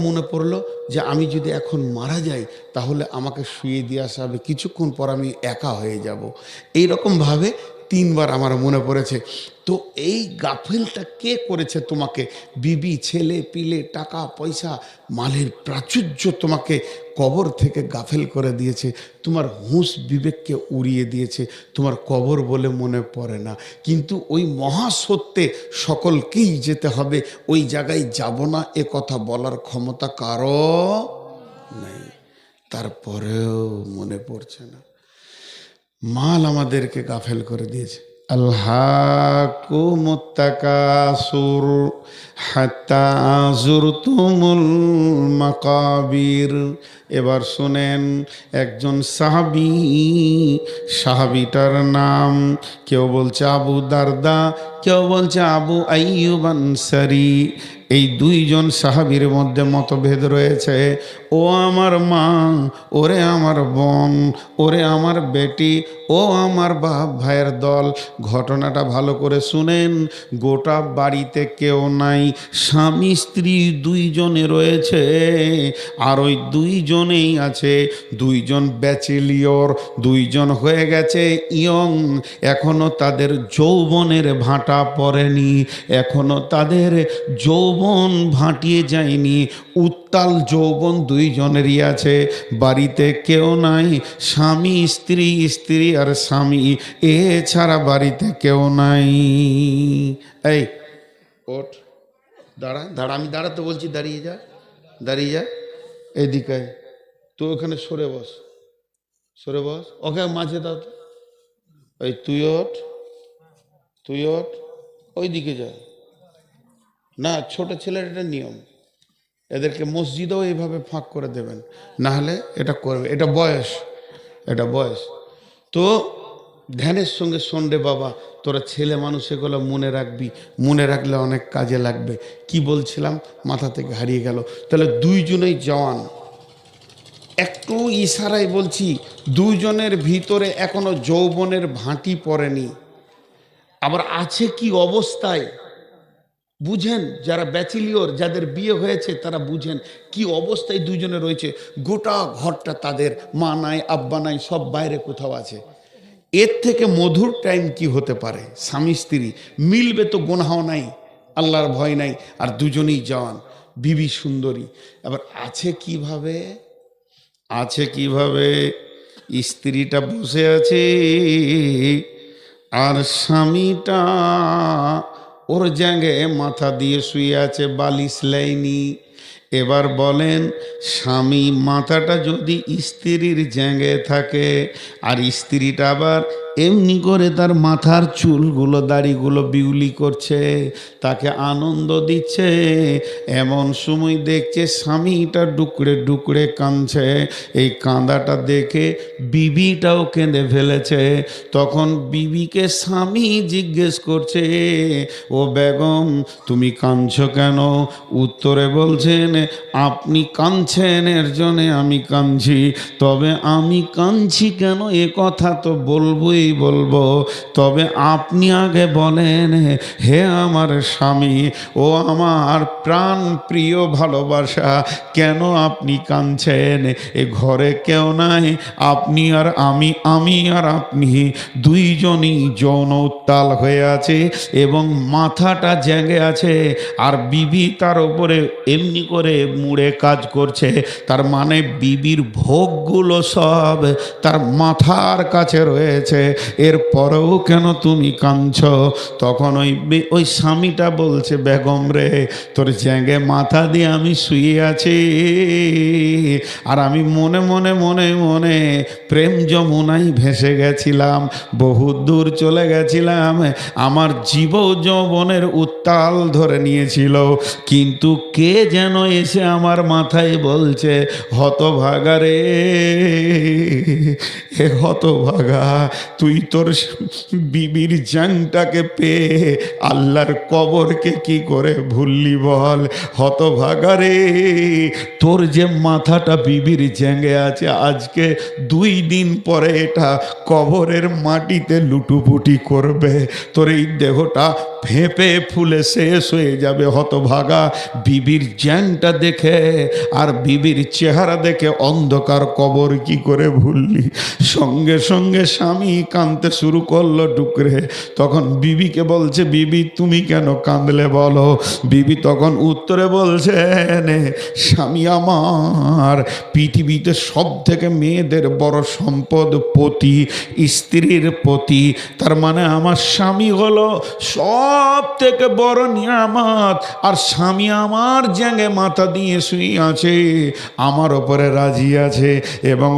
মনে পড়লো যে আমি যদি এখন মারা যাই তাহলে আমাকে শুয়ে দিয়ে আসা হবে, কিছুক্ষণ পর আমি একা হয়ে যাব। এইরকমভাবে 3বার আমার মনে পড়েছে। তো এই গাফিলটা কে করেছে তোমাকে? বিবি, ছেলে পিলে, টাকা পয়সা, মালের প্রাচুর্য তোমাকে কবর থেকে গাফেল করে দিয়েছে, তোমার হুঁশ বিবেককে উড়িয়ে দিয়েছে, তোমার কবর বলে মনে পড়ে না। কিন্তু ওই মহাসত্যে সকলকেই যেতে হবে, ওই জায়গায় যাব না এ কথা বলার ক্ষমতা কারো নেই। তারপরেও মনে পড়ছে না। মাল আমাদেরকে গাফেল করে দিয়েছে। আল্লাকুমুত তাকাসুর হাত্তা যুরতুমুল মাকাবির। এবার শুনেন, একজন সাহাবী, সাহাবীটার নাম কেউ বলছে আবু দারদা, কেউ বলছে আবু আইয়ুব আনসারী। এই 2জন সাহাবীর মধ্যে মতভেদ রয়েছে। ও আমার মা, ওরে আমার বোন, ওরে আমার বেটি, ও আমার বাপ ভাইয়ের দল, ঘটনাটা ভালো করে শুনেন। গোটা বাড়িতে কেউ নাই, স্বামী স্ত্রী 2জনে রয়েছে, আর ওই 2জনেই আছে 2জন ব্যাচেলিয়র, 2জন হয়ে গেছে ইয়ং, এখনো তাদের যৌবনের ভাঁটা পড়েনি, এখনো তাদের যৌবন ভাটিয়ে যায়নি, উত্তাল যৌবন 2জনেরই আছে। বাড়িতে কেউ নাই, স্বামী স্ত্রী, স্ত্রী আর স্বামী, এছাড়া বাড়িতে কেউ নাই। এই ওঠ, দাঁড়া দাঁড়া, আমি দাঁড়াতে বলছি, দাঁড়িয়ে যা, দাঁড়িয়ে যা, এইদিকে তো ওখানে সরে বস, সরে বস, ওকে মাঝে দাও তো। এই তুই ওঠ, তুই ওঠ, ওই দিকে যা। না, ছোট ছেলের এটা নিয়ম, এদেরকে মসজিদেও এইভাবে ফাঁক করে দেবেন, না হলে এটা করবে, এটা বয়স, এটা বয়স। তো ধ্যানের সঙ্গে শোন রে বাবা, তোরা ছেলে মানুষ, এগুলো মনে রাখবি, মনে রাখলে অনেক কাজে লাগবে। কি বলছিলাম, মাথা থেকে হারিয়ে গেল। তাহলে 2জনেই জওয়ান, একটু ইশারায় বলছি, 2জনের ভিতরে এখনো যৌবনের ভাঁটি পড়েনি। আবার আছে কি অবস্থায় বুঝেন, যারা ব্যাচেলিয়র, যাদের বিয়ে হয়েছে তারা বুঝেন কি অবস্থায় 2জনে রয়েছে। গোটা ঘরটা তাদের, মা নাই, আব্বা নাই, সব বাইরে কোথাও আছে। এর থেকে মধুর টাইম কি হতে পারে? স্বামী স্ত্রী মিলবে তো গুনাহ নাই, আল্লাহর ভয় নাই, আর 2জনেই জওয়ান, বিবি সুন্দরী। আবার আছে কিভাবে, আছে কিভাবে, স্ত্রীটা বসে আছে আর স্বামীটা ওর জায়গায় মাথা দিয়ে শুয়ে আছে, বালিশ লাইনি। এবার বলেন, স্বামী মাথাটা যদি স্ত্রীর জায়গায় থাকে, আর স্ত্রীটা আবার এমনি করে তার মাথার চুলগুলো, দাড়িগুলো বিউলি করছে, তাকে আনন্দ দিচ্ছে, এমন সময় দেখছে স্বামীটা ডুকরে ডুকরে কাঁদছে। এই কাঁদাটা দেখে বিবিটাও কেঁদে ফেলেছে। তখন বিবিকে স্বামী জিজ্ঞেস করছে, ও বেগম তুমি কাঁদছো কেন? উত্তরে বলছেন, আপনি কাঁদছেন এর জন্যে আমি কাঁদছি, তবে আমি কাঁদছি কেন এ কথা তো বলবোই বলবো, তবে আপনি আগে বলেন, হে আমার স্বামী, ও আমার প্রাণ প্রিয় ভালোবাসা, কেন আপনি কাঁদছেন? এ ঘরে কেউ নাই, আপনি আর আমি, আমি আর আপনি 2জনই যৌন উত্তাল হয়ে আছে এবং মাথাটা জেগে আছে, আর বিবি তার উপরে এমনি করে মুড়ে কাজ করছে। তার মানে বিবির ভোগগুলো সব তার মাথার কাছে রয়েছে, এরপরেও কেন তুমি কাঁদছো? তখন ওই স্বামীটা বলছে, বেগম রে, তোর জেগে মাথা দিয়ে আমি শুয়ে আছি, আর আমি মনে মনে মনে মনে প্রেম যমুনায় ভেসে গেছিলাম, বহু দূর চলে গেছিলাম, আমার জীব যৌবনের উত্তাল ধরে নিয়েছিল, কিন্তু কে যেন এসে আমার মাথায় বলছে, হতভাগা রে, হে হতভাগা, তুই তোর বিবির জানটাকে পেয়ে আল্লাহর কবরকে কি করে ভুললি বল? হতভাগা রে, তোর যে মাথাটা বিবির জেগে আছে, আজকে 2 দিন পরে এটা কবরের মাটিতে লুটুপুটি করবে, তোর এই দেহটা ফেঁপে ফুলে শেষ হয়ে যাবে। হতভাগা বিবির জ্যাংটা দেখে আর বিবির চেহারা দেখে অন্ধকার কবর কি করে ভুললি। সঙ্গে সঙ্গে স্বামী কাঁদতে শুরু করলো ডুকরে। তখন বিবিকে বলছে, বিবি তুমি কেন কাঁদলে বলো। বিবি তখন উত্তরে বলছেন, স্বামী আমার পৃথিবীতে সব থেকে মেয়েদের বড় সম্পদ পতি, স্ত্রীর পতি। তার মানে আমার স্বামী হলো সব থেকে বড় নিয়ামত। আর স্বামী আমার জ্যাঙে মাথা দিয়ে শুয়ে আছে, আমার ওপরে রাজি আছে এবং